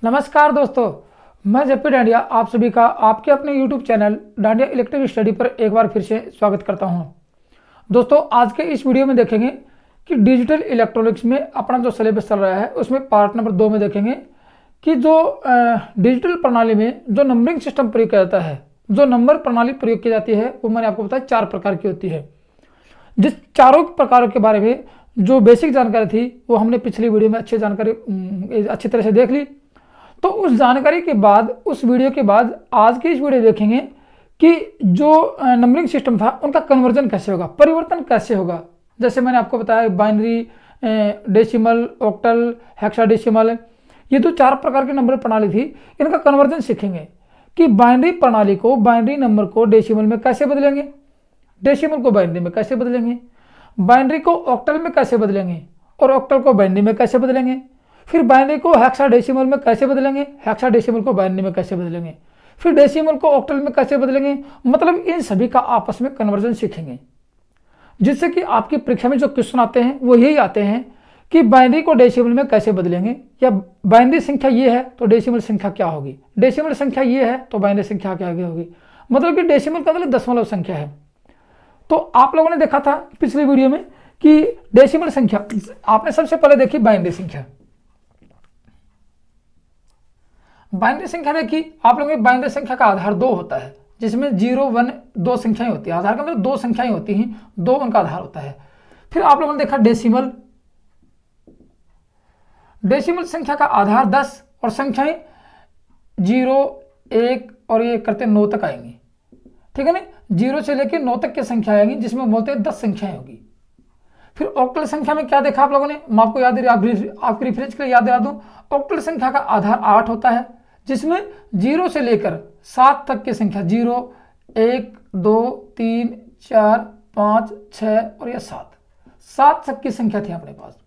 नमस्कार दोस्तों, मैं जेपी डांडिया आप सभी का आपके अपने YouTube channel dandiya electric study पर एक बार फिर से स्वागत करता हूं। दोस्तों, आज के इस वीडियो में देखेंगे कि डिजिटल इलेक्ट्रॉनिक्स में अपना जो सिलेबस चल रहा है उसमें पार्ट नंबर 2 में देखेंगे कि जो डिजिटल प्रणाली में जो नंबरिंग सिस्टम प्रयोग किया जाता है, जो नंबर प्रणाली प्रयोग की जाती है, वो मैंने आपको बताया 4 प्रकार की होती है। जिस चारों प्रकारों के बारे में जो बेसिक जानकारी थी वो हमने पिछली वीडियो में अच्छी तरह से देख ली। तो उस जानकारी के बाद, उस वीडियो के बाद आज की इस वीडियो देखेंगे कि जो नंबरिंग सिस्टम था उनका कन्वर्जन कैसे होगा, परिवर्तन कैसे होगा। जैसे मैंने आपको बताया बाइनरी, डेसिमल, ऑक्टल, हेक्साडेसिमल, ये जो 4 प्रकार की नंबर प्रणाली थी, इनका कन्वर्जन सीखेंगे कि बाइनरी प्रणाली को, बाइनरी नंबर को डेसिमल में कैसे बदलेंगे, डेसिमल को बाइनरी में कैसे बदलेंगे, बाइनरी को ऑक्टल में कैसे बदलेंगे और ऑक्टल को बाइनरी में कैसे बदलेंगे, फिर बाइनरी को हेक्साडेसिमल में कैसे बदलेंगे, हेक्साडेसिमल को बाइनरी में कैसे बदलेंगे, फिर डेसिमल को ऑक्टल में कैसे बदलेंगे। मतलब इन सभी का आपस में कन्वर्जन सीखेंगे, जिससे कि आपकी परीक्षा में जो क्वेश्चन आते हैं वो यही आते हैं कि बाइनरी को डेसिमल में कैसे बदलेंगे, या बाइनरी संख्या ये है तो डेसिमल संख्या क्या होगी, डेसिमल संख्या ये है तो बाइनरी संख्या क्या होगी। मतलब कि डेसिमल का मतलब दशमलव संख्या है। तो आप लोगों ने देखा था पिछली वीडियो में कि डेसिमल संख्या, आपने सबसे पहले देखी बाइनरी संख्या। बाइनरी संख्या देखी आप लोगों ने, बाइनरी संख्या का आधार 2 होता है, जिसमें 0, 1, 2 संख्याएं होती है। आधार का मतलब 2 संख्याएं होती हैं, 2 उनका आधार होता है। फिर आप लोगों ने देखा डेसिमल, डेसिमल संख्या का आधार 10 और संख्याएं 0, 1 और ये करते 9 तक आएंगी। ठीक है ना, 0 से लेकर 9 तक की संख्या आएंगी, जिसमें बोलते हैं 10 संख्याएं होगी। फिर ऑक्टल संख्या में क्या देखा आप लोगों ने, मैं आपको आपकी रेफरेंस के लिए याद दिला दूं, ऑक्टल संख्या का आधार 8 होता है, जिसमें 0 से लेकर 7 तक की संख्या 0, 1, 2, 3, 4, 5, 6 और यह 7 तक की संख्या थी अपने पास।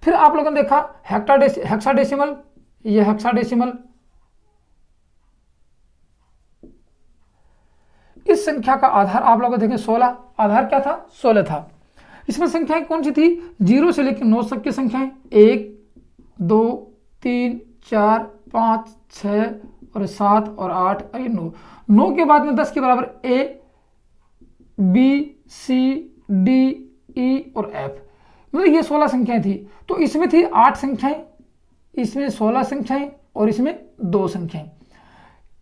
फिर आप लोगों ने देखा हेक्साडेसिमल, यह हेक्साडेसिमल, इस संख्या का आधार आप लोगों देखें 16, आधार क्या था, 16 था। इसमें संख्याएं कौन सी थी, 0 से लेकर 9 तक की संख्याएं 1, 2, 3, 4, 5, 6 और 7 और 8 और 9 के बाद में 10 के बराबर A, B, C, D, E और F, मतलब ये 16 संख्याएं थी। तो इसमें थी 8 संख्याएं, इसमें 16 संख्याएं और इसमें 2 संख्याएं।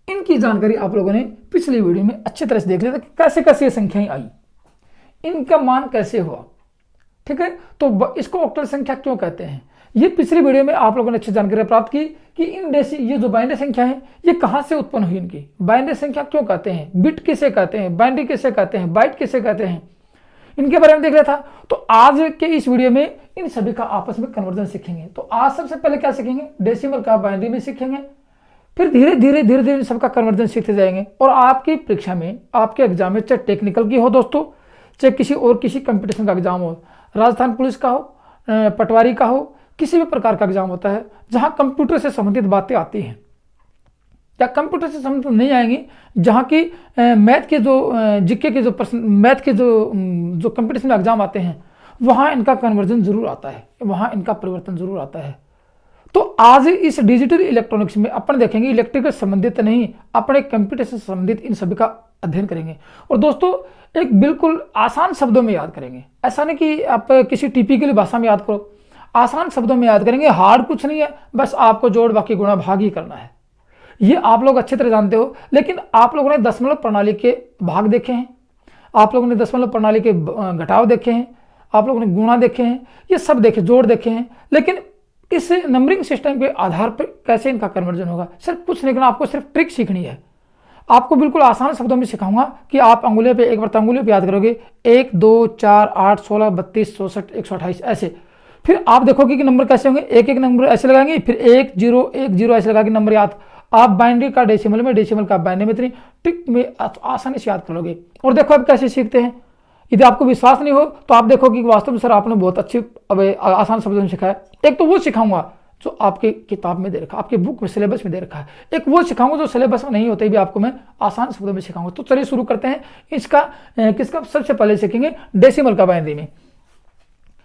इनकी जानकारी आप लोगों ने पिछली वीडियो में अच्छी तरह से देख लिया था कि कैसे कैसे ये संख्याएं आई, इनका मान कैसे हुआ। ठीक है, तो इसको ऑक्टल संख्या क्यों कहते हैं, ये पिछली वीडियो में आप लोगों ने अच्छी जानकारी प्राप्त की कि ये जो बाइनरी संख्या है ये कहां से उत्पन्न हुई, इनकी बाइनरी संख्या क्यों कहते हैं, बिट किसे कहते हैं, बाइनरी किसे कहते हैं, बाइट किसे कहते हैं, इनके बारे में देख लिया था। तो आज के इस वीडियो में इन सभी का आपस में कन्वर्जन सीखेंगे। तो आज सबसे पहले क्या सीखेंगे, डेसिमल का बाइनरी में सीखेंगे, फिर धीरे धीरे इन सबका कन्वर्जन सीखते जाएंगे। और आपकी परीक्षा में, आपके एग्जाम में, चाहे टेक्निकल की हो दोस्तों, चाहे किसी कंपटीशन का एग्जाम हो, राजस्थान पुलिस का हो, पटवारी का हो, किसी भी प्रकार का एग्जाम होता है जहां कंप्यूटर से संबंधित बातें आती हैं या कंप्यूटर से संबंधित नहीं आएंगी, जहां की मैथ के जो जीके के जो मैथ के जो कंपटीशन एग्जाम आते हैं, वहां इनका कन्वर्जन जरूर आता है, वहां इनका परिवर्तन जरूर आता है। तो आज इस डिजिटल इलेक्ट्रॉनिक्स में अपन देखेंगे इलेक्ट्रिकल संबंधित नहीं, अपने कंप्यूटर से संबंधित इन सभी का अध्ययन करेंगे। और दोस्तों एक बिल्कुल आसान शब्दों में याद करेंगे, ऐसा नहीं कि आप किसी टिपिकल भाषा में याद करो, आसान शब्दों में याद करेंगे। हार्ड कुछ नहीं है, बस आपको जोड़ बाकी गुणा भाग ही करना है। ये आप लोग अच्छी तरह जानते हो, लेकिन आप लोगों ने दशमलव प्रणाली के भाग देखे हैं, आप लोगों ने दशमलव प्रणाली के घटाव देखे हैं, आप लोगों ने गुणा देखे हैं, ये सब देखे, जोड़ देखे हैं, लेकिन इस नंबरिंग सिस्टम के आधार पर कैसे इनका कन्वर्जन होगा, सिर्फ कुछ नहीं करना, आपको सिर्फ ट्रिक सीखनी है। आपको बिल्कुल आसान शब्दों में सिखाऊंगा कि आप अंगुलियों पे, एक बार अंगुलियों पे याद करोगे, 1, 2, 4, 8, 16, 32, 64, 128 ऐसे। फिर आप देखोगे कि नंबर कैसे होंगे, एक एक नंबर ऐसे लगाएंगे, फिर 1, 0, 1, 0 ऐसे लगा के नंबर याद। आप बाइनरी का डेसिमल में, डेसिमल का बाइनरी में, इतनी ट्रिक में आसानी से याद कर लोगे। और देखो अब कैसे सीखते हैं। यदि आपको विश्वास नहीं हो तो आप देखो कि वास्तव में सर आपने बहुत अच्छी आसान शब्दों में सिखाया। एक तो वो सिखाऊंगा जो आपकी किताब में दे रखा है, आपके बुक में, सिलेबस में दे रखा है। एक वो सिखाऊंगा जो सिलेबस में नहीं होते भी आपको मैं आसान शब्दों में सिखाऊंगा। तो चलिए शुरू करते हैं। इसका किसका सबसे पहले सीखेंगे, डेसिमल का बाइनरी में।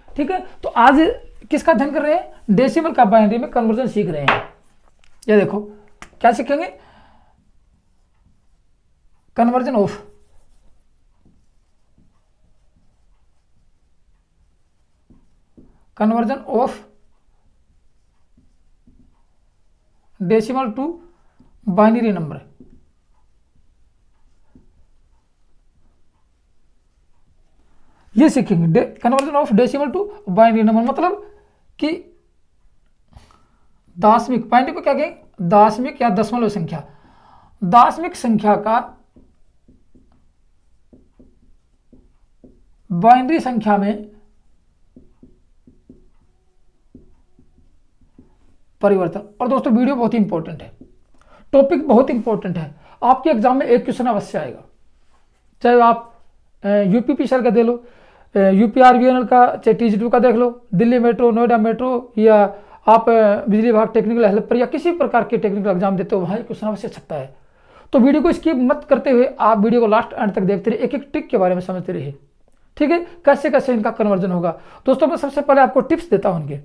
ठीक है, तो आज किसका अध्ययन कर रहे हैं, डेसिमल का बाइनरी में कन्वर्जन सीख रहे हैं। ये देखो क्या सीखेंगे, conversion of decimal to binary number. ये सीखेंगे conversion of decimal to binary number, मतलब कि दाशमिक, बाइनरी को क्या कहेंगे, दाशमिक या दशमलव संख्या, दाशमिक संख्या का बाइनरी संख्या में परिवर्तन। और दोस्तों वीडियो बहुत ही इंपॉर्टेंट है, टॉपिक बहुत इंपॉर्टेंट है, आपके एग्जाम में एक क्वेश्चन अवश्य आएगा, चाहे आप यूपीपीसीएल का दे लो, यूपीआरवीएनएल का, चाहे टीजी2 का देख लो, दिल्ली मेट्रो, नोएडा मेट्रो, या आप बिजली विभाग टेक्निकल हेल्पर या किसी प्रकार के टेक्निकल एग्जाम देते हो, वहाँ क्वेश्चन अवश्य छपता है। तो वीडियो को स्किप मत करते हुए आप वीडियो को लास्ट एंड तक देखते रहिए, एक एक ट्रिक के बारे में समझते रहिए, ठीक है, कैसे कैसे इनका कन्वर्जन होगा। दोस्तों मैं सबसे पहले आपको टिप्स देता हूँ उनके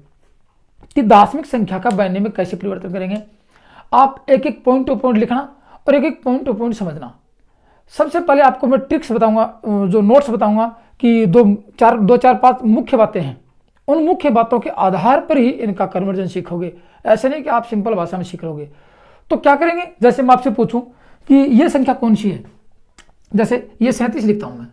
कि दाशमिक संख्या का बाइनरी में कैसे परिवर्तन करेंगे। आप एक एक पॉइंट टू पॉइंट लिखना और एक एक पॉइंट टू पॉइंट समझना। सबसे पहले आपको मैं ट्रिक्स बताऊंगा, जो नोट्स बताऊंगा कि दो चार पांच मुख्य बातें हैं, उन मुख्य बातों के आधार पर ही इनका कन्वर्जन सीखोगे, ऐसे नहीं कि आप सिंपल भाषा में सीख लोगे। तो क्या करेंगे, जैसे मैं आपसे पूछूं कि ये संख्या कौन सी है, जैसे ये 37 लिखता हूं मैं,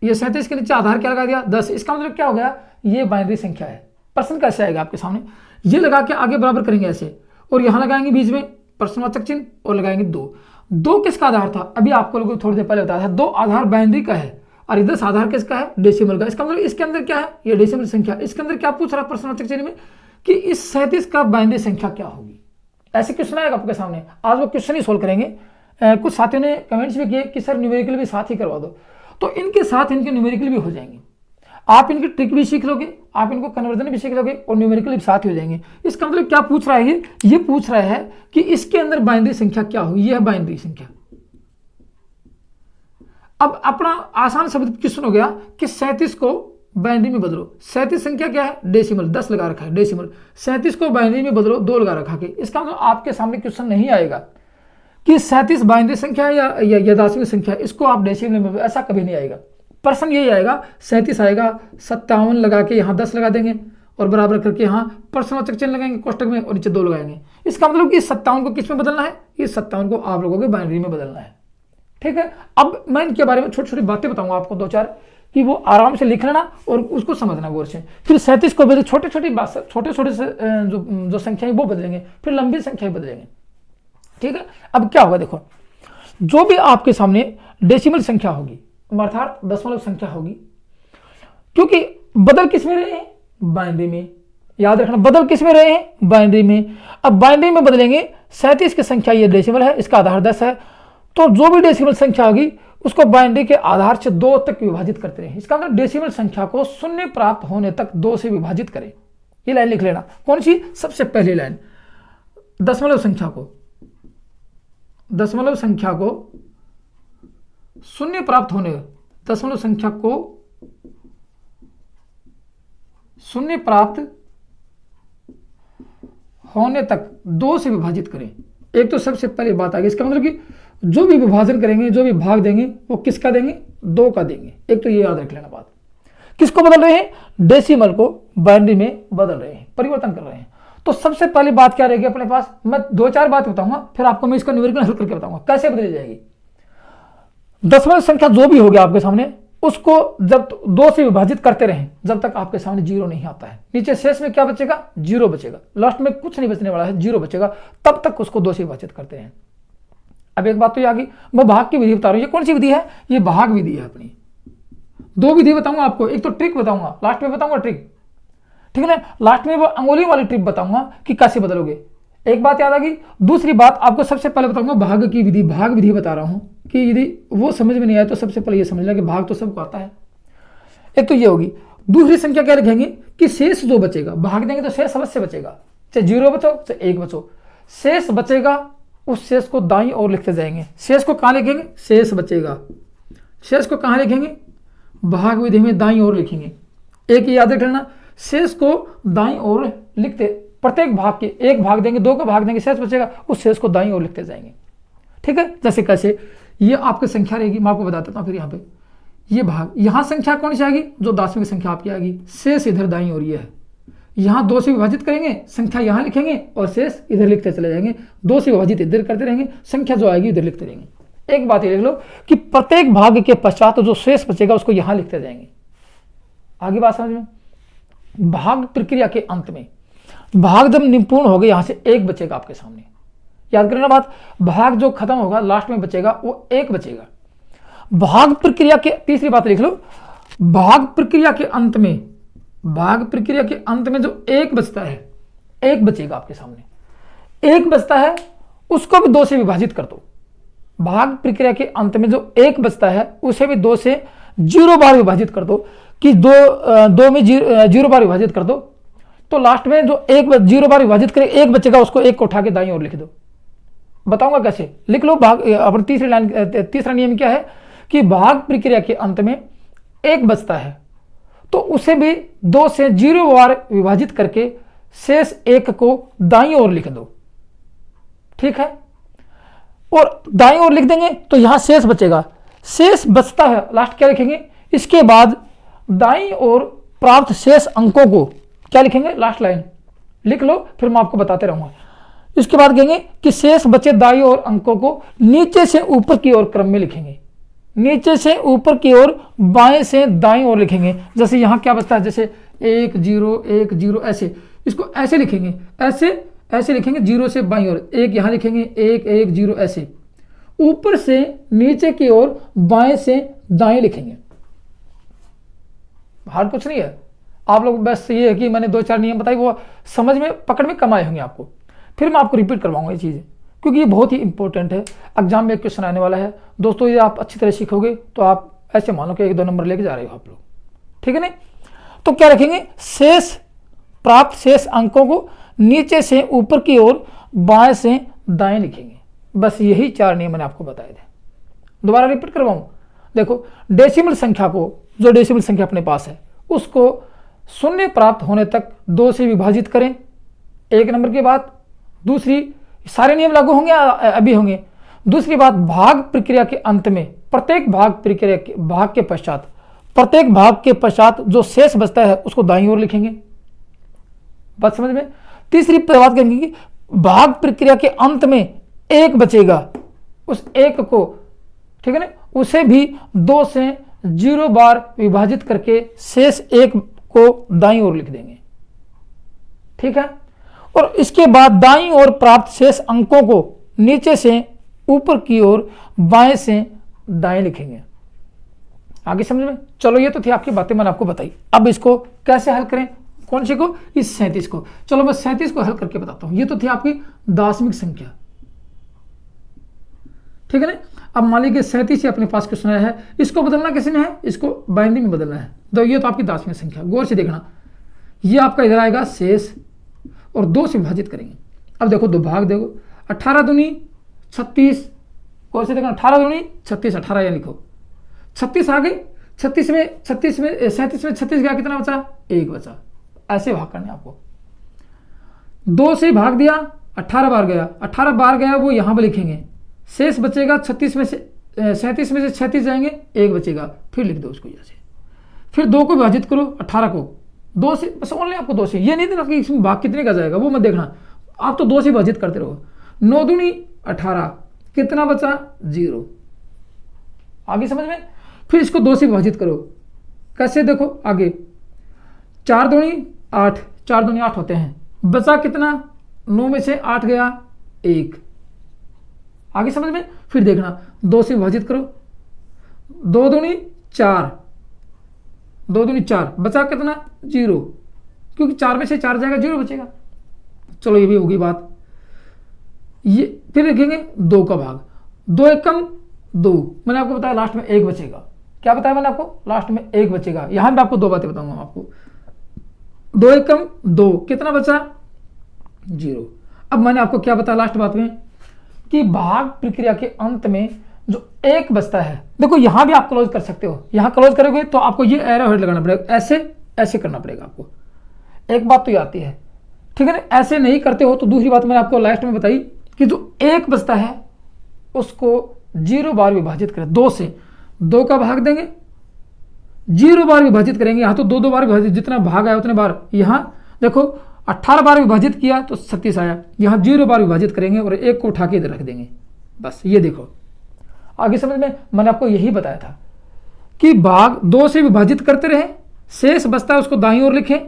ये 37 के नीचे आधार क्या लगा दिया 10, इसका मतलब क्या हो गया, ये बाइनरी संख्या है। प्रश्न कैसे आएगा आपके सामने, ये लगा के आगे बराबर करेंगे ऐसे, और यहां लगाएंगे बीच में प्रश्नवाचक चिन्ह और लगाएंगे 2 किसका आधार था, अभी आपको लोगों को थोड़ी देर पहले बताया था, 2 आधार बाइनरी का है और इधर आधार किसका है, डेसिमल का। इसका मतलब इसके अंदर क्या है, ये डेसिमल संख्या, इसके अंदर क्या पूछ रहा है प्रश्नवाचक चिन्ह में कि इस 37 का बाइनरी संख्या क्या होगी। ऐसे क्वेश्चन आएगा आपके सामने, आज वो क्वेश्चन ही सोल्व करेंगे। कुछ साथियों ने कमेंट्स भी किए कि सर न्यूमेरिकल भी साथ ही करवा दो, तो इनके साथ इनके न्यूमेरिकल भी हो जाएंगे, आप इनकी ट्रिक भी सीख लोगे, आप इनको कन्वर्जन भी सीख लोगे और न्यूमेरिकल भी साथ ही हो जाएंगे। इसका मतलब क्या पूछ रहा है, ये पूछ रहा है कि इसके अंदर बाइनरी संख्या क्या होगी, यह है बाइनरी संख्या। अब अपना आसान शब्द क्वेश्चन हो गया कि 37 को बाइनरी में बदलो। 37 संख्या क्या है, डेसिमल, 10 लगा रखा है डेसिमल, 37 को बाइनरी में बदलो 2 लगा रखा है। इसका मतलब आपके सामने क्वेश्चन नहीं आएगा कि 37 बाइनरी संख्या है या दाशमिक संख्या, इसको आप डेसिमल में, ऐसा कभी नहीं आएगा। प्रश्न यही आएगा 37 आएगा, 57 लगा के यहाँ 10 लगा देंगे और बराबर करके यहाँ प्रश्नवाचक चिन्ह लगाएंगे कोष्टक में और नीचे 2 लगाएंगे। इसका मतलब कि 57 को किस में बदलना है, इस 57 को आप लोगों के बाइनरी में बदलना है, ठीक है। अब मैं इनके बारे में छोटी छोटी बातें बताऊंगा आपको 2-4 कि वो आराम से लिख लेना और उसको समझना गौर से। फिर 37 को बदले छोटे छोटे से जो संख्याएं वो बदलेंगे, फिर लंबी संख्याएं बदलेंगे, ठीक है। अब क्या होगा देखो, जो भी आपके सामने डेसिमल संख्या होगी अर्थात दशमलव संख्या होगी, क्योंकि बदल किस में रहे हैं, बाइनरी में, याद रखना बदल किस में रहे हैं, बाइनरी में। अब बाइनरी में बदलेंगे, 37 की संख्या ये डेसिमल है, इसका आधार 10 है, तो जो भी डेसिमल संख्या होगी उसको बाइनरी के आधार से 2 तक विभाजित करते रहे। इसका मतलब डेसिमल संख्या को शून्य प्राप्त होने तक 2 से विभाजित करें। ये लाइन लिख लेना, कौन सी, सबसे पहली लाइन, दशमलव संख्या को शून्य प्राप्त होने, दशमलव संख्या को शून्य प्राप्त होने तक 2 से विभाजित करें। एक तो सबसे पहले बात आ गई, इसका मतलब कि जो भी विभाजन करेंगे, जो भी भाग देंगे, वो किसका देंगे, 2 का देंगे। एक तो ये याद रख लेना बात। किसको बदल रहे हैं, डेसिमल को बाइनरी में बदल रहे हैं, परिवर्तन कर रहे हैं। तो सबसे पहली बात क्या रहेगी अपने पास, मैं 2-4 बात बताऊंगा, फिर आपको मैं इसका न्यूमेरिकल हल करके बताऊंगा कैसे बदली जाएगी। दशमलव संख्या जो भी होगी आपके सामने, उसको जब 2 से विभाजित करते रहें जब तक आपके सामने 0 नहीं आता है, नीचे शेष में क्या बचेगा, 0 बचेगा, लास्ट में कुछ नहीं बचने वाला है, 0 बचेगा, तब तक उसको 2 से विभाजित करते हैं। अब एक बात तो ये आ गई, मैं भाग की विधि बता रहा हूं, ये कौन सी विधि है, ये भाग विधि है अपनी। 2 विधि बताऊंगा आपको, एक तो ट्रिक बताऊंगा, लास्ट में बताऊंगा ट्रिक, ठीक है ना, लास्ट में वो अंगुली वाली ट्रिक बताऊंगा कि कैसे बदलोगे। एक बात याद आ गई। दूसरी बात आपको सबसे पहले बताऊंगा भाग की विधि, भाग विधि बता रहा हूं कि यदि वो समझ में नहीं आया तो सबसे पहले ये समझ लें कि भाग तो सबको आता है। एक तो ये होगी। दूसरी संख्या क्या लिखेंगे कि शेष जो बचेगा, भाग देंगे तो शेष अवश्य बचेगा, चाहे 0 बचो चाहे 1 बचो, शेष बचेगा, उस शेष को दाईं ओर लिखते जाएंगे। शेष को कहाँ लिखेंगे, शेष बचेगा, शेष को कहाँ लिखेंगे, भाग विधि में दाईं ओर लिखेंगे। एक याद रख लेना, शेष को दाईं ओर लिखते प्रत्येक भाग के एक भाग देंगे, 2 का भाग देंगे, शेष बचेगा, उस शेष को दाईं ओर लिखते जाएंगे। ठीक है, जैसे कैसे, ये आपकी संख्या रहेगी, मैं आपको बता देता हूँ। फिर यहाँ पे ये भाग, यहाँ संख्या कौन सी आएगी, जो दशमिक संख्या आपकी आएगी, शेष इधर दाईं ओर ये है। यहाँ 2 से विभाजित करेंगे, संख्या यहाँ लिखेंगे और शेष इधर लिखते चले जाएंगे। 2 से विभाजित इधर करते रहेंगे, संख्या जो आएगी इधर लिखते रहेंगे। एक बात ये लिख लो कि प्रत्येक भाग के पश्चात जो शेष बचेगा उसको यहाँ लिखते जाएंगे। आगे बात समझ में। भाग प्रक्रिया के अंत में भाग जब निपुण हो गए, यहाँ से 1 बचेगा आपके सामने। याद करना बात, भाग जो खत्म होगा लास्ट में बचेगा वो 1 बचेगा। भाग प्रक्रिया के, तीसरी बात लिख लो, भाग प्रक्रिया के अंत में, भाग प्रक्रिया के अंत में जो 1 बचता है, 1 बचेगा आपके सामने, 1 बचता है, उसको भी 2 से विभाजित कर दो। भाग प्रक्रिया के अंत में जो 1 बचता है उसे भी 2 से 0 बार विभाजित कर दो, कि 2 में 0 बार विभाजित कर दो, तो लास्ट में जो 0 बार विभाजित करे 1 बचेगा, उसको 1 को उठा के दाईं ओर लिख दो। बताऊंगा कैसे, लिख लो। भाग अपनी तीसरी लाइन, तीसरा नियम क्या है कि भाग प्रक्रिया के अंत में 1 बचता है तो उसे भी 2 से 0 बार विभाजित करके शेष 1 को दाईं ओर लिख दो। ठीक है, और दाईं ओर लिख देंगे तो यहां शेष बचेगा, शेष बचता है, लास्ट क्या लिखेंगे, इसके बाद दाईं ओर प्राप्त शेष अंकों को क्या लिखेंगे, लास्ट लाइन लिख लो, फिर मैं आपको बताते रहूंगा। इसके बाद कहेंगे कि शेष बचे दाईं ओर अंकों को नीचे से ऊपर की ओर क्रम में लिखेंगे, नीचे से ऊपर की ओर बाएं से दाईं ओर लिखेंगे। जैसे यहाँ क्या बचता है, जैसे 1 0 1 0, ऐसे इसको ऐसे लिखेंगे, ऐसे लिखेंगे, 0 से बाईं ओर, 1 यहाँ लिखेंगे, 1 1 0, ऐसे ऊपर से नीचे की ओर बाएं से दाएं लिखेंगे। हार्ड कुछ नहीं है, आप लोग बस ये है कि मैंने 2-4 नियम बताए, वो समझ में पकड़ में कम आए होंगे आपको। फिर मैं आपको रिपीट करवाऊंगा ये चीज़ें, क्योंकि ये बहुत ही इंपॉर्टेंट है, एग्जाम में एक क्वेश्चन आने वाला है दोस्तों। ये आप अच्छी तरह सीखोगे तो आप ऐसे मानो कि 1-2 नंबर लेके जा रहे हो आप लोग। ठीक है ना, तो क्या रखेंगे, शेष प्राप्त शेष अंकों को नीचे से ऊपर की ओर बाएं से दाएं लिखेंगे। बस यही 4 नियम मैंने आपको बताए थे। दोबारा रिपीट करवाऊं, देखो, डेसिमल संख्या को, जो डेसिमल संख्या अपने पास है उसको शून्य प्राप्त होने तक 2 से विभाजित करें 1 नंबर के बाद। दूसरी, सारे नियम लागू होंगे अभी होंगे। दूसरी बात, भाग प्रक्रिया के अंत में प्रत्येक भाग प्रक्रिया के भाग के पश्चात, प्रत्येक भाग के पश्चात जो शेष बचता है उसको दाईं ओर लिखेंगे। बात समझ में। तीसरी बात कहेंगे कि भाग प्रक्रिया के अंत में 1 बचेगा, उस 1 को, ठीक है ना, उसे भी 2 से 0 बार विभाजित करके शेष 1 को दाईं ओर लिख देंगे। ठीक है, और इसके बाद दाईं ओर प्राप्त शेष अंकों को नीचे से ऊपर की ओर बाएं से दाएं लिखेंगे। आगे समझ में। चलो, ये तो थी आपकी बातें, मैंने आपको बताई। अब इसको कैसे हल करें, कौन से को, इस 37 को। चलो मैं 37 को हल करके बताता हूं। ये तो थी आपकी दशमिक संख्या। ठीक है ना। अब मान लीजिए 37 अपने पास क्वेश्चन आया है, इसको बदलना किसी ने है, इसको बाइंडिंग में बदलना है। तो ये तो आपकी दशमिक संख्या, गौर से देखना। ये आपका इधर आएगा शेष और 2 से विभाजित करेंगे। अब देखो 2 भाग, देखो 18 दूनी 36, गौर से देखना, 18 दूनी 36, 18 या लिखो, 36 आ गई। 36 में 37 में गया, कितना बचा, 1 बचा। ऐसे भाग करने आपको, 2 से भाग दिया, 18 बार गया, 18 बार गया वो यहाँ पर लिखेंगे, शेष बचेगा 36 में से 37 में से 36 जाएंगे, 1 बचेगा, फिर लिख दो उसको जैसे। फिर 2 को विभाजित करो, 18 को 2 से, बस ओनली आपको 2 से, ये नहीं देना कि इसमें भाग कितने का जाएगा, वो मत देखना, आप तो 2 से विभाजित करते रहो। 9 दूनी 18, कितना बचा, 0। आगे समझ में। फिर इसको 2 से विभाजित करो, कैसे देखो आगे, 4 दूनी 8, 4 दूनी 8 होते हैं, बचा कितना, 9 में से 8 गया, 1। आगे समझ में। फिर देखना 2 से विभाजित करो, 2 दूनी 4, 2 दूनी 4, बचा कितना, 0, क्योंकि 4 में से 4 जाएगा, 0 बचेगा। चलो ये भी होगी बात। ये फिर लिखेंगे 2 का भाग, 2 एकम 2, मैंने आपको बताया लास्ट में 1 बचेगा। क्या बताया मैंने आपको, लास्ट में 1 बचेगा। यहां मैं आपको 2 बातें बताऊंगा आपको। 2 एकम 2, कितना बचा, 0। अब मैंने आपको क्या बताया लास्ट बात में, कि भाग प्रक्रिया के अंत में जो 1 बचता है, देखो यहां भी आप क्लोज कर सकते हो, यहां क्लोज करोगे तो आपको ये एरो हेड लगाना पड़ेगा, ऐसे ऐसे करना पड़ेगा आपको। एक बात तो ये आती है, ठीक है ना। ऐसे नहीं करते हो तो दूसरी बात मैंने आपको लास्ट में बताई कि जो 1 बचता है उसको 0 बार विभाजित करें, 2 से 2 का भाग देंगे, 0 बार विभाजित करेंगे। यहाँ तो 2 बार विभाजित, जितना भाग आया उतने बार। यहाँ देखो 18 बार विभाजित किया तो 36 आया, यहाँ 0 बार विभाजित करेंगे और 1 को उठा के इधर रख देंगे, बस। ये देखो आगे समझ में, मैंने आपको यही बताया था कि भाग 2 से विभाजित करते रहे, शेष बचता है उसको दाईं ओर लिखें,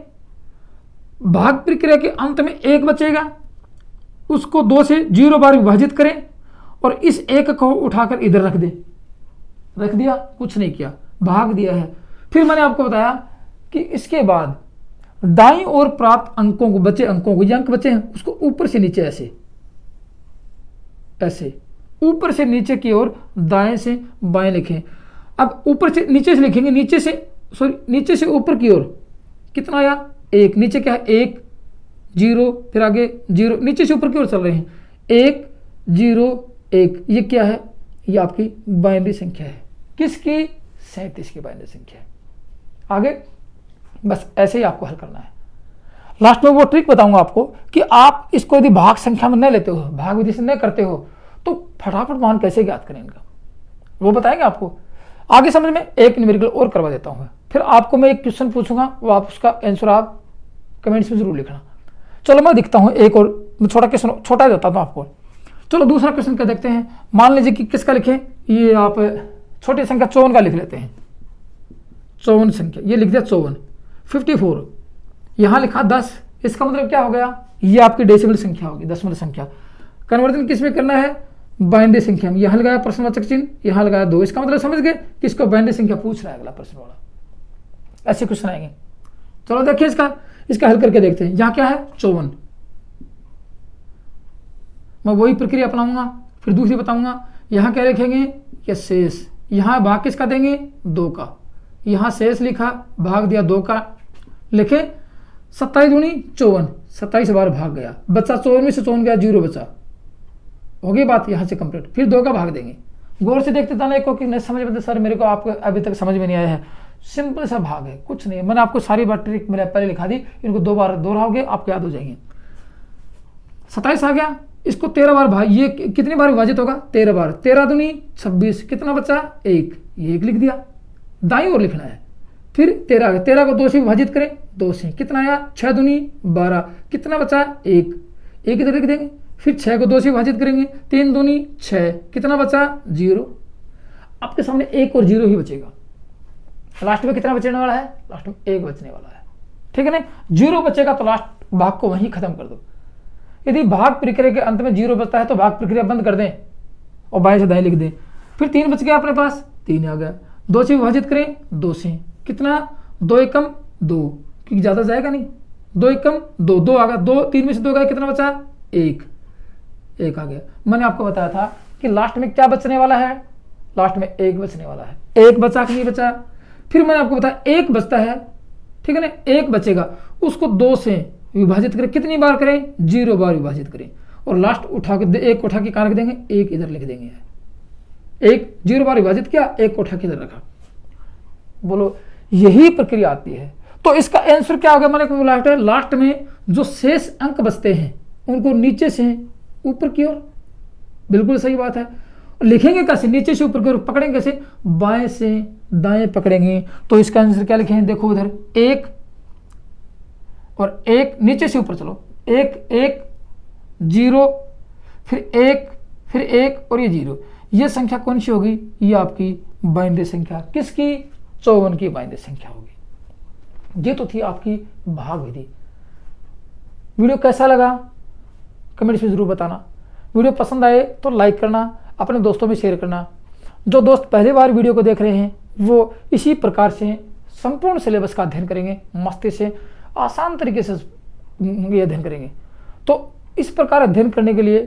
भाग प्रक्रिया के अंत में 1 बचेगा, उसको 2 से 0 बार विभाजित करें और इस 1 को उठाकर इधर रख दें। रख दिया, कुछ नहीं किया, भाग दिया है। फिर मैंने आपको बताया कि इसके बाद दाईं ओर प्राप्त अंकों को, बचे अंकों को, ये अंक बचे हैं, उसको ऊपर से नीचे ऐसे ऐसे ऊपर से नीचे की ओर दाएं से बाएं लिखें। अब ऊपर से नीचे से लिखेंगे, नीचे से ऊपर की ओर कितना आया 1, नीचे क्या है 1 0, फिर आगे 0, नीचे से ऊपर की ओर चल रहे हैं 1 0 1, ये क्या है, ये आपकी बाइनरी संख्या है। किसकी? 37 की बाइनरी संख्या है। आगे बस ऐसे ही आपको हल करना है। लास्ट में वो ट्रिक बताऊंगा आपको कि आप इसको यदि भाग संख्या में न लेते हो, भाग विधि से न करते हो, तो फटाफट मान कैसे ज्ञात करें इनका, वो बताएंगे आपको आगे। समझ में एक न्यूमेरिकल और करवा देता हूँ, फिर आपको मैं एक क्वेश्चन पूछूंगा, वो आप उसका आंसर आप कमेंट्स में जरूर लिखना। चलो मैं दिखता हूँ एक और छोटा क्वेश्चन, छोटा देता हूँ आपको। चलो दूसरा क्वेश्चन क्या देखते हैं। मान लीजिए कि किसका लिखें, ये आप छोटी संख्या 54 का लिख लेते हैं। 54 संख्या, ये लिख दिया 54, 54 यहाँ लिखा 10, इसका मतलब क्या हो गया, ये आपकी डेसिमल संख्या होगी, दशमलव संख्या। कन्वर्जन किस में करना है, बाइनरी संख्या में। यहाँ लगाया प्रश्नवाचक चिन्ह, यहाँ लगाया 2, इसका मतलब समझ गए कि इसको बाइनरी संख्या पूछ रहा है अगला प्रश्न वाला। ऐसे क्वेश्चन आएंगे। चलो देखिए इसका हल करके देखते हैं। यहाँ क्या है 54, मैं वही प्रक्रिया अपनाऊंगा, फिर दूसरी बताऊंगा। यहाँ क्या लिखेंगे, ये शेष, यहाँ भाग किसका देंगे 2 का, यहाँ शेष लिखा, भाग दिया 2 का, लिखे 27 दूनी 54, 27 बार भाग गया, बच्चा 54 में से 54 गया, 0 बचा, हो गई बात यहाँ से कंप्लीट। फिर 2 का भाग देंगे। गौर से देखते था को कि नहीं समझ में, सर मेरे को आपको अभी तक समझ में नहीं आया है। सिंपल सा भाग है, कुछ नहीं है, मैंने आपको सारी बात ट्रिक मैंने पहले लिखा दी, इनको 2 बार दोहराओगे आपको याद हो जाएंगे। 27 आ गया, इसको 13 बार भाग, ये कितनी बार विभाजित होगा 13 बार, 13 दूनी 26, कितना बचा 1, ये 1 लिख दिया, दाईं ओर लिखना है। फिर 13 आ गया, 13 को 2 से विभाजित करें, 2 से, कितना आया 6 दूनी 12, कितना बचा 1, 1 इधर लिख देंगे। फिर 6 को 2 से विभाजित करेंगे, 3 दूनी 6, कितना बचा 0। आपके सामने 1 और 0 ही बचेगा। लास्ट में कितना बचने वाला है, लास्ट में 1 बचने वाला है, ठीक है ना। 0 बचेगा तो लास्ट भाग को वहीं खत्म कर दो। यदि भाग प्रक्रिया के अंत में 0 बचता है तो भाग प्रक्रिया बंद कर दें और बाएं से दाएं लिख दें। फिर 3 बच गया अपने पास, 3 आ गया, 2 से विभाजित करें, 2 से, कितना 2 एकम 2, क्योंकि ज़्यादा जाएगा नहीं, 2 एकम 2, 2 आ गया, 2 3 में से 2 गया, कितना बचा 1, 1 आ गया। मैंने आपको बताया था कि लास्ट में क्या बचने वाला है, लास्ट में 1 बचने वाला है। 1 बचा कि नहीं बचा। फिर मैंने आपको बताया 1 बचता है, ठीक है ना, 1 बचेगा, उसको 2 से विभाजित करें, कितनी बार करें 0 बार विभाजित करें, और लास्ट उठा के 1 उठा के कहाँ रख देंगे, 1 इधर लिख देंगे। 1 0 बार विभाजित किया, 1 उठा के इधर रखा। बोलो यही प्रक्रिया आती है। तो इसका आंसर क्या होगा, मैंने बोला लास्ट में जो शेष अंक बचते हैं उनको नीचे से ऊपर की ओर, बिल्कुल सही बात है। लिखेंगे कैसे, नीचे से ऊपर की ओर पकड़ेंगे कैसे, बाएं से दाएं पकड़ेंगे। तो इसका आंसर क्या लिखेंगे, देखो उधर 1 और 1, नीचे से ऊपर चलो, 1 1 0, फिर 1 फिर 1 और ये 0, ये संख्या कौन सी होगी, ये आपकी बाइनरी संख्या, किसकी 54 की बाइनरी संख्या होगी। ये तो थी आपकी भाग विधि। वीडियो कैसा लगा कमेंट्स में जरूर बताना। वीडियो पसंद आए तो लाइक करना, अपने दोस्तों में शेयर करना। जो दोस्त पहली बार वीडियो को देख रहे हैं वो इसी प्रकार से संपूर्ण सिलेबस का अध्ययन करेंगे, मस्ती से आसान तरीके से ये अध्ययन करेंगे। तो इस प्रकार अध्ययन करने के लिए,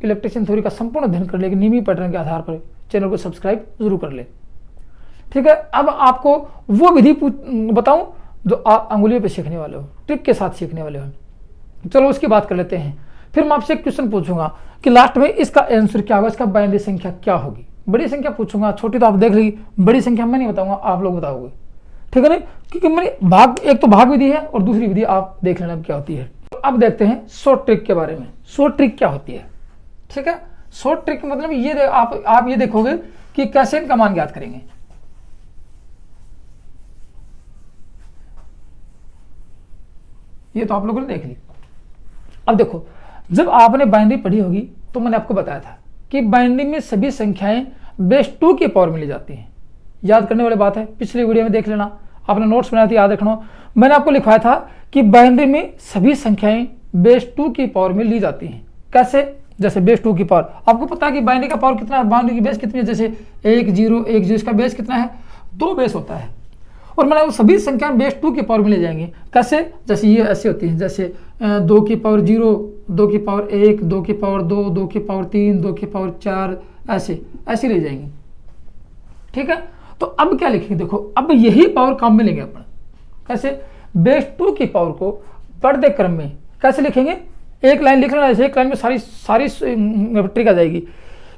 इलेक्ट्रिशियन थ्योरी का संपूर्ण अध्ययन करने के नियमित पैटर्न के आधार पर चैनल को सब्सक्राइब जरूर कर ले, ठीक है। अब आपको वो विधि बताऊं जो आप अंगुलियों पे सीखने वाले हो, ट्रिक के साथ सीखने वाले हो। चलो उसकी बात कर लेते हैं। फिर मैं आपसे एक क्वेश्चन पूछूंगा कि लास्ट में इसका आंसर क्या होगा, इसका बाइनरी संख्या क्या होगी। बड़ी संख्या पूछूंगा, छोटी तो आप देख लीजिए, बड़ी संख्या मैं नहीं बताऊंगा, आप लोग बताओगे, ठीक है ना। क्योंकि मैंने भाग, एक तो भाग विधि है और दूसरी विधि आप देख लेना क्या होती है। अब देखते हैं शॉर्ट ट्रिक के बारे में। शॉर्ट ट्रिक क्या होती है, ठीक है। शॉर्ट ट्रिक मतलब ये आप ये देखोगे कि कैसे इनका मान ज्ञात करेंगे। ये तो आप लोगों ने देख ली। अब देखो, जब आपने बाइनरी पढ़ी होगी तो मैंने आपको बताया था कि बाइनरी में सभी संख्याएं बेस 2 की पावर में ली जाती हैं। याद करने वाली बात है, पिछली वीडियो में देख लेना, आपने नोट्स बनाया था, याद रखना। मैंने आपको लिखवाया था कि बाइनरी में सभी संख्याएं बेस 2 की पावर में ली जाती हैं। कैसे? जैसे बेस 2 की पावर, आपको पता है कि बाइनरी का पावर कितना है, बाइनरी की बेस कितनी है। जैसे 1 0 1 0, इसका बेस कितना है, 2 बेस होता है। और मैंने वो सभी संख्याएं बेस 2 की पावर में ले जाएंगे। कैसे? जैसे ये ऐसे होती है, जैसे 2 की पावर 0, 2 की पावर 1, 2 की पावर 2, 2 की पावर 3, 2 की पावर 4, ऐसे ले जाएंगे, ठीक है। तो अब क्या लिखेंगे, देखो अब यही पावर काम में लेंगे अपन। कैसे? बेस 2 की पावर को बढ़ते क्रम में कैसे लिखेंगे, एक लाइन लिख लेना, ऐसे एक लाइन में सारी ट्रिक आ जाएगी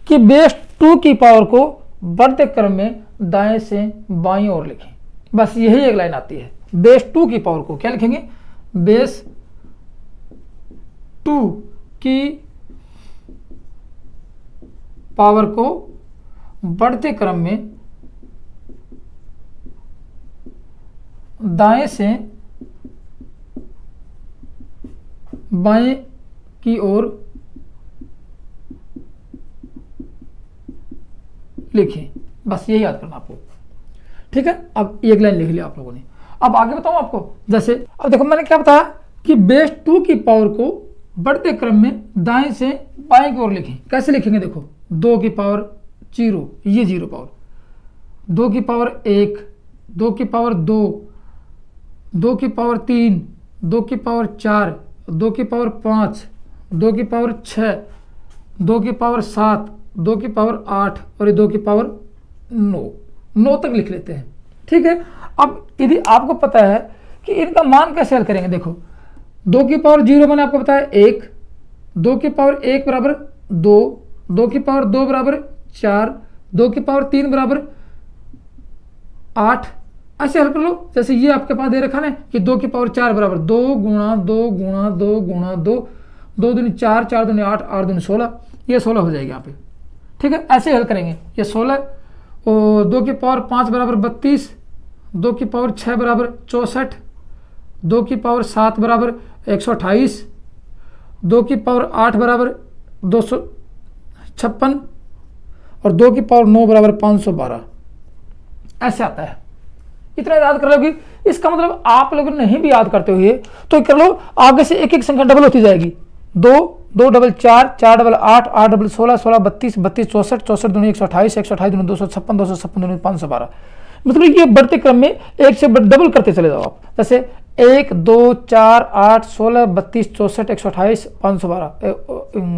कि बेस 2 की पावर को बढ़ते क्रम में दाएं से बाईं ओर लिखें। बस यही एक लाइन आती है। बेस 2 की पावर को क्या लिखेंगे, बेस 2 की पावर को बढ़ते क्रम में दाएं से बाएं की ओर लिखें। बस यही याद करना आपको, ठीक है। अब एक लाइन लिख लिया आप लोगों ने। अब आगे बताऊं आपको, जैसे अब देखो मैंने क्या बताया कि बेस 2 की पावर को बढ़ते क्रम में दाएं से बाएं की ओर लिखें। कैसे लिखेंगे, देखो 2 की पावर 0, ये 0 पावर, 2 की पावर 1, 2 की पावर 2, 2 की पावर 3, 2 की पावर 4, 2 की पावर 5, 2 की पावर 6, 2 की पावर 7, 2 की पावर 8 और ये 2 की पावर 9 तक लिख लेते हैं, ठीक है। अब यदि आपको पता है कि इनका मान कैसे हल करेंगे, देखो 2 की पावर 0 मैंने आपको बताया 1, 2 की पावर 1 बराबर 2, 2 की पावर 2 बराबर 4, 2 की पावर 3 बराबर 8, ऐसे हल कर लो। जैसे ये आपके पास दे रखा है कि 2 की पावर 4 बराबर 2 गुणा 2 गुणा 2 गुणा 2, 2 दूनी 4, 4 दूनी 8, 8 दूनी 16, ये 16 हो जाएगी यहाँ पे, ठीक है। ऐसे हल करेंगे, ये 16 और 2 की पावर 5 बराबर 32, 2 की पावर 6 बराबर 64, 2 की पावर 7 बराबर 128, 2 की पावर 8 बराबर 256 और 2 की पावर 9 बराबर 512, ऐसे आता है। इतना याद कर लोगे। इसका मतलब आप लोग नहीं भी याद करते हुए तो कर लो, आगे से एक एक संख्या डबल होती जाएगी। 2 2 डबल 4, 4 डबल 8, 8 डबल 16, 16 32, 32 64, 64 दूनी 128, 128 दूनी 256, 256 दूनी 512। मतलब ये बढ़ते क्रम में एक से डबल करते चले जाओ आप। जैसे 1 2 4 8 16 32 64 128 512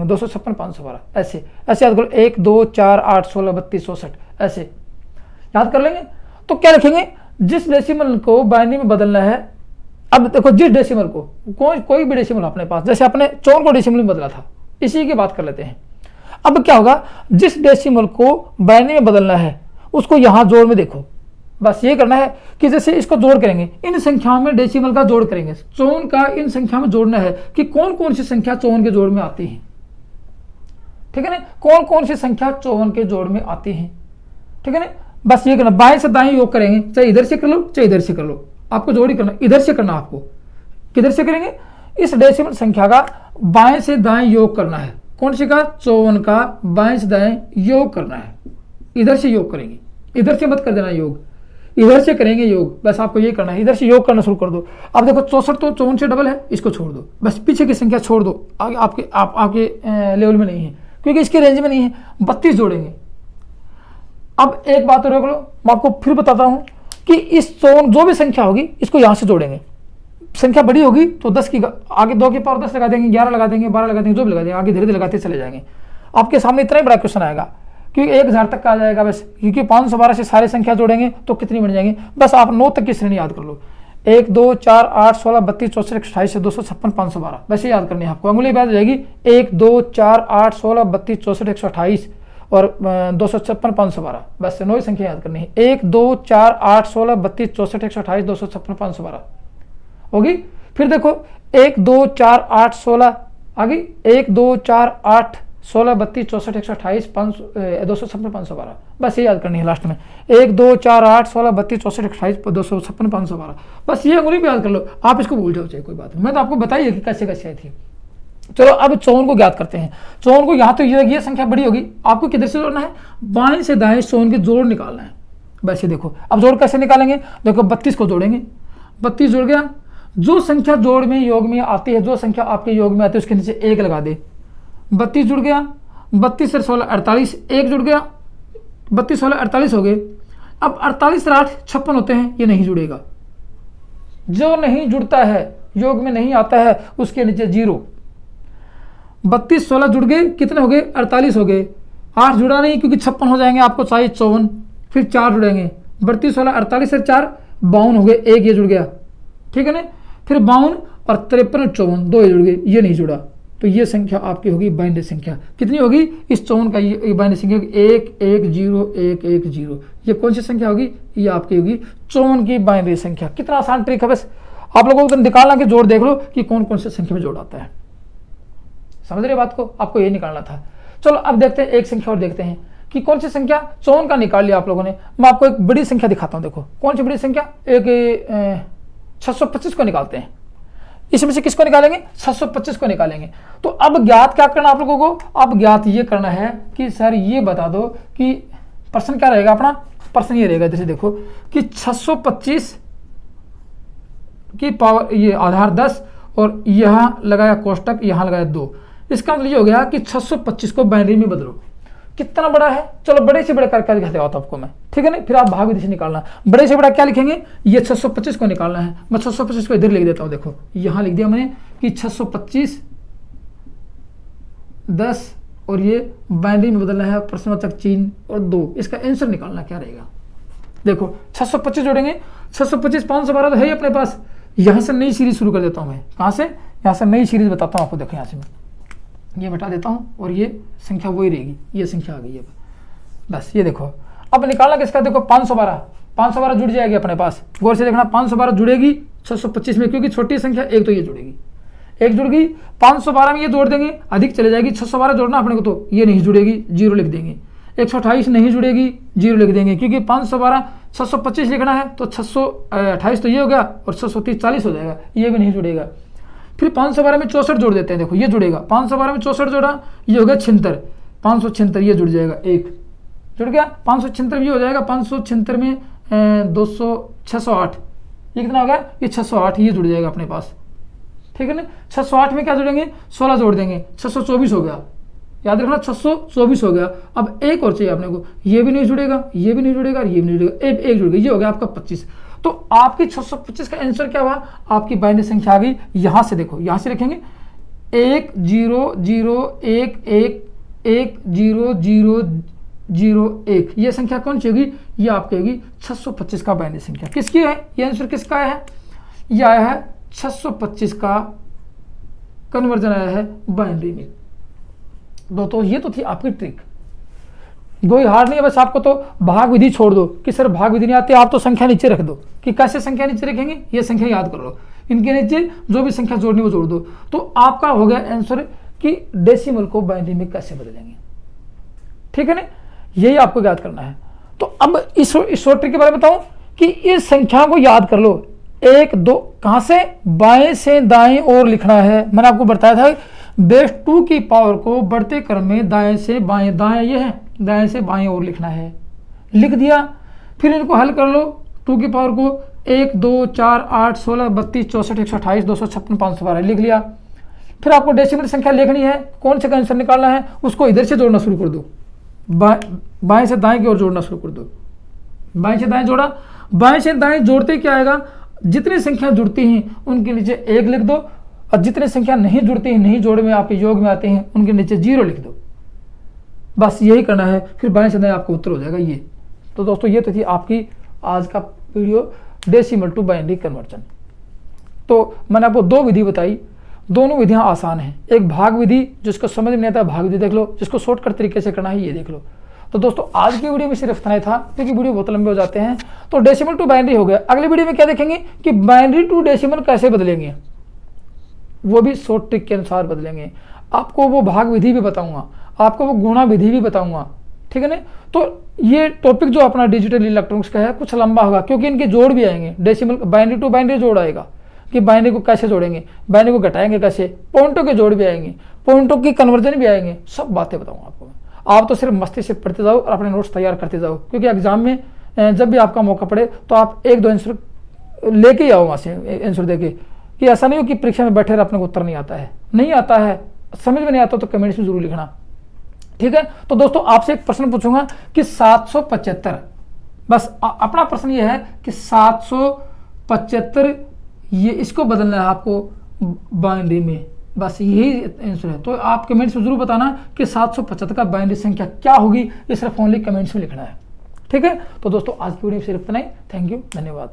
256 512, ऐसे ऐसे याद करो। 1 2 4 8 16 32 64, ऐसे याद कर लेंगे। तो क्या लिखेंगे, जिस डेसिमल को बाइनरी में बदलना है। अब देखो जिस डेसिमल को कोई भी डेसिमल अपने पास, जैसे अपने 54 को डेसिमल में बदला था, इसी की बात कर लेते हैं। अब क्या होगा, जिस डेसिमल को बाइनरी में बदलना है उसको यहां जोड़ में देखो। बस ये करना है कि जैसे इसको जोड़ करेंगे, इन संख्याओं में डेसिमल का जोड़ करेंगे। 54 का इन संख्या में जोड़ना है कि कौन कौन सी संख्या 54 के जोड़ में आती है, ठीक है ना। कौन कौन सी संख्या 54 के जोड़ में आती है, ठीक है ना। बस ये करना, बाएं से दाएं योग करेंगे, चाहे इधर से कर लो चाहे इधर से कर लो, आपको जोड़ ही करना। इधर से करना, आपको किधर से करेंगे, इस डेसिमल संख्या का बाएं से दाएं योग करना है। कौन सी का, 54 का बाएं से दाएं योग करना है। इधर से योग करेंगे, इधर से मत कर देना योग, इधर से करेंगे योग। बस आपको ये करना है, इधर से योग करना शुरू कर दो। अब देखो 64 तो 54 से डबल है, इसको छोड़ दो, बस पीछे की संख्या छोड़ दो, आगे आपके लेवल में नहीं है क्योंकि इसकी रेंज में नहीं है। 32 जोड़ेंगे। अब एक बात और रोक लो, मैं आपको फिर बताता हूं कि इस 54 जो भी संख्या होगी इसको यहां से जोड़ेंगे। संख्या बड़ी होगी तो 10 की आगे 2 की पावर 10 लगा देंगे, 11 लगा देंगे, 12 लगा देंगे, जो भी लगा देंगे, आगे धीरे धीरे लगाते चले जाएंगे। आपके सामने इतना ही बड़ा क्वेश्चन आएगा क्योंकि 1000 तक का आ जाएगा बस, क्योंकि 512 से सारी संख्या जोड़ेंगे तो कितनी बन जाएंगी। बस आप 9 तक की श्रेणी याद कर लो, 1 2 4 8 16 32 64 128 से 256 512, वैसे याद करनी है आपको। अंगुली बात हो जाएगी 1 2 4 8 16 32 64 128 और 256 512, बस 9 संख्या याद करनी है। 1 2 4 8 16 32 64 128 256 512 होगी। फिर देखो 1 2 4 8 16 आगे 1 2 4 8 16 32 64 128 256 512, बस ये याद करनी है लास्ट में। 1 2 4 8 16 32 64 28 256 512, बस ये अंगुली भी याद कर लो, आप इसको भूल जाओ चाहे कोई बात नहीं, मैं तो आपको बताइए कि कैसे कैसे आई थी। चलो अब 54 को ज्ञात करते हैं। 54 को यहाँ तो ये संख्या बड़ी होगी, आपको किधर से जोड़ना है, बाएं से दाएं 54 के जोड़ निकालना है। वैसे देखो अब जोड़ कैसे निकालेंगे, देखो 32 को जोड़ेंगे, 32 जुड़ गया, जो संख्या जोड़ में योग में आती है, जो संख्या आपके योग में आती है उसके नीचे 1 लगा दे। 32 जुड़ गया, 32 से 16 48, 1 जुड़ गया, 32 16 48 हो गए। अब 48 और 8 56 होते हैं, ये नहीं जुड़ेगा, जो नहीं जुड़ता है योग में नहीं आता है उसके नीचे 0। 32 16 जुड़ गए, कितने हो गए 48 हो गए, 8 जुड़ा नहीं क्योंकि 56 हो जाएंगे, आपको चाहिए 54, फिर 4 जुड़ेंगे, 32 16 48 से 4 52 हो गए, 1 ये जुड़ गया, ठीक है ना, फिर 52 और 53 और 54 2 ये जुड़ गए, ये नहीं जुड़ा, तो ये संख्या आपकी होगी बाइनरी संख्या। कितनी होगी इस 54 का ये बाइनरी संख्या 1 1 0 1 1 0, ये कौन सी संख्या होगी, ये आपकी होगी 54 की बाइनरी संख्या। कितना आसान ट्रिक है, बस आप लोगों को तो निकालना कि जोड़ देख लो कि कौन कौन से संख्या में जोड़ आता है, समझ रहे बात को, आपको ये निकालना था। चलो अब देखते हैं एक संख्या और देखते हैं कि कौन सी संख्या 54 का निकाल लिया आप लोगों ने। मैं आपको एक बड़ी संख्या दिखाता हूं, देखो कौन सी बड़ी संख्या, एक 625 को निकालते हैं। इसमें से किसको निकालेंगे, 625 को निकालेंगे। तो अब ज्ञात क्या करना आप लोगों को, अब ज्ञात ये करना है कि सर ये बता दो कि प्रश्न क्या रहेगा अपना, प्रश्न ये रहेगा, जैसे देखो कि 625 की पावर ये आधार 10 और यहां लगाया कोष्टक, यहां लगाया 2, इसका मतलब ये हो गया कि 625 को बाइनरी में बदलो। कितना बड़ा है, चलो बड़े से बड़ा करके दिखाते हो आपको मैं, ठीक है ना, फिर आप भाग विधि से निकालना। बड़े से बड़ा क्या लिखेंगे, ये 625 को निकालना है, मैं 625 को इधर लिख देता हूं, देखो यहां लिख दिया मैंने कि 625 10 और ये बाइनरी में बदलना है, प्रश्नवाचक चिन्ह और 2, इसका आंसर निकालना क्या रहेगा। देखो 625 जोड़ेंगे, 625 512 तो है ही अपने पास, यहां से नई सीरीज शुरू कर देता हूं मैं, कहां से, यहां से नई सीरीज बताता हूं आपको। देखो यहां से मैं ये बता देता हूं और ये संख्या वही रहेगी, ये संख्या आ गई है, बस ये देखो। अब निकालना किसका, देखो 512 जुड़ जाएगी अपने पास, गौर से देखना 512 जुड़ेगी 625 में, क्योंकि छोटी संख्या एक तो ये जुड़ेगी, एक जुड़ गई, 512 में ये जोड़ देंगे, अधिक चले जाएगी, 612 जोड़ना अपने को, तो ये नहीं जुड़ेगी, 0 लिख देंगे। 128 नहीं जुड़ेगी, 0 लिख देंगे, क्योंकि 512 625 लिखना है तो 628 तो ये हो गया और 630 40 हो जाएगा, ये भी नहीं जुड़ेगा। फिर 512 में 64 जोड़ देते हैं, देखो ये जुड़ेगा, 512 में 64 जोड़ा, ये हो गया 76, 576 ये जुड़ जाएगा, 1 जुड़ गया, 576 भी हो जाएगा, 576 में 200 608, ये कितना हो गया, ये 608 ये जुड़ जाएगा अपने पास, ठीक है ना। 608 में क्या जोड़ेंगे, 16 जोड़ देंगे, 624 हो गया, याद रखना 624 हो गया। अब एक और चाहिए अपने को, ये भी नहीं जुड़ेगा, ये भी नहीं जुड़ेगा, ये भी नहीं जुड़ेगा, एक जुड़ गया, ये हो गया आपका 25। तो आपकी 625 का आंसर क्या हुआ, आपकी बाइनरी संख्या आ गई। यहां से देखो, यहां से लिखेंगे 1 0 0 1 1 1 0 0 0 1, ये संख्या कौन सी होगी, ये आपकी होगी 625 का बाइनरी संख्या। किसकी है ये आंसर, किसका आया है, ये आया है 625 का कन्वर्जन आया है बाइनरी में। तो ये तो थी आपकी ट्रिक, कोई हार नहीं है, बस आपको तो भाग विधि छोड़ दो कि सर भाग विधि नहीं आती, आप तो संख्या नीचे रख दो, कि कैसे संख्या नीचे रखेंगे, ये संख्या याद कर लो, इनके नीचे जो भी संख्या जोड़नी वो जोड़ दो, तो आपका हो गया आंसर कि डेसिमल को बाइनरी में कैसे बदलेंगे, ठीक है ना, यही आपको याद करना है। तो अब इस शॉर्ट ट्रिक के बारे में बताऊं कि इस संख्या को याद कर लो, 1 2 कहां से, बाएं से दाएं ओर लिखना है। मैंने आपको बताया था बेस 2 की पावर को बढ़ते क्रम में दाएं से बाएं, दाएं ये है, दाएं से बाएं ओर लिखना है, लिख दिया। फिर इनको हल कर लो 2 की पावर को, 1 2 4 8 16 32 64 128 256 512 लिख लिया। फिर आपको डेसिमल संख्या लिखनी है, कौन से का आंसर निकालना है, उसको इधर से जोड़ना शुरू कर दो, बाएं से दाएं की ओर जोड़ना शुरू कर दो। बाएं से दाएं जोड़ा, बाएं से दाएं जोड़ते क्या आएगा, जितनी संख्या जुड़ती हैं उनके नीचे 1 लिख दो, और जितनी संख्या नहीं जुड़ती हैं, नहीं जोड़ में आपके योग में आते हैं, उनके नीचे 0 लिख दो। बस यही करना है, फिर बाएं से दाएं आपको उत्तर हो जाएगा ये। तो दोस्तों ये तो थी आपकी आज का video, decimal to binary conversion. तो मैंने आपको 2 विधि बताई, दोनों विधियां आसान हैं। एक भाग विधि, जिसको समझ में नहीं आता भाग विधि देख लो, जिसको शॉर्टकट तरीके से करना है ये देख लो। तो दोस्तों आज की वीडियो में सिर्फ इतना ही था, क्योंकि वीडियो बहुत लंबे हो जाते हैं। तो डेसिमल टू बाइनरी हो गया, अगली वीडियो में क्या देखेंगे कि बाइनरी टू डेसिमल कैसे बदलेंगे, वो भी शॉर्ट ट्रिक के अनुसार बदलेंगे। आपको वो भाग विधि भी बताऊंगा, आपको वो गुणा विधि भी बताऊंगा, ठीक है ना। तो ये टॉपिक जो अपना डिजिटल इलेक्ट्रॉनिक्स का है कुछ लंबा होगा, क्योंकि इनके जोड़ भी आएंगे, डेसिमल बाइनरी टू बाइनरी जोड़ आएगा कि बाइनरी को कैसे जोड़ेंगे, बाइनरी को घटाएंगे कैसे, पॉइंटों के जोड़ भी आएंगे, पॉइंटों की कन्वर्जन भी आएंगे, सब बातें बताऊंगा आपको। आप तो सिर्फ मस्ती से पढ़ते जाओ और अपने नोट्स तैयार करते जाओ, क्योंकि एग्जाम में जब भी आपका मौका पड़े तो आप एक दो आंसर लेके ही आओ वहाँ से आंसर देके, कि ऐसा नहीं हो कि परीक्षा में बैठे रहे अपने को उत्तर नहीं आता है, नहीं आता है, समझ में नहीं आता तो कमेंट्स में जरूर लिखना, ठीक है। तो दोस्तों आपसे एक प्रश्न पूछूंगा कि 775, बस अपना प्रश्न ये है कि 775 ये इसको बदलना है आपको बाइनरी में, बस यही आंसर है। तो आप कमेंट्स में जरूर बताना कि 775 का बाइनरी संख्या क्या होगी, ये सिर्फ ओनली कमेंट्स में लिखना है, ठीक है। तो दोस्तों आज की वीडियो सिर्फ इतना ही, थैंक यू, धन्यवाद।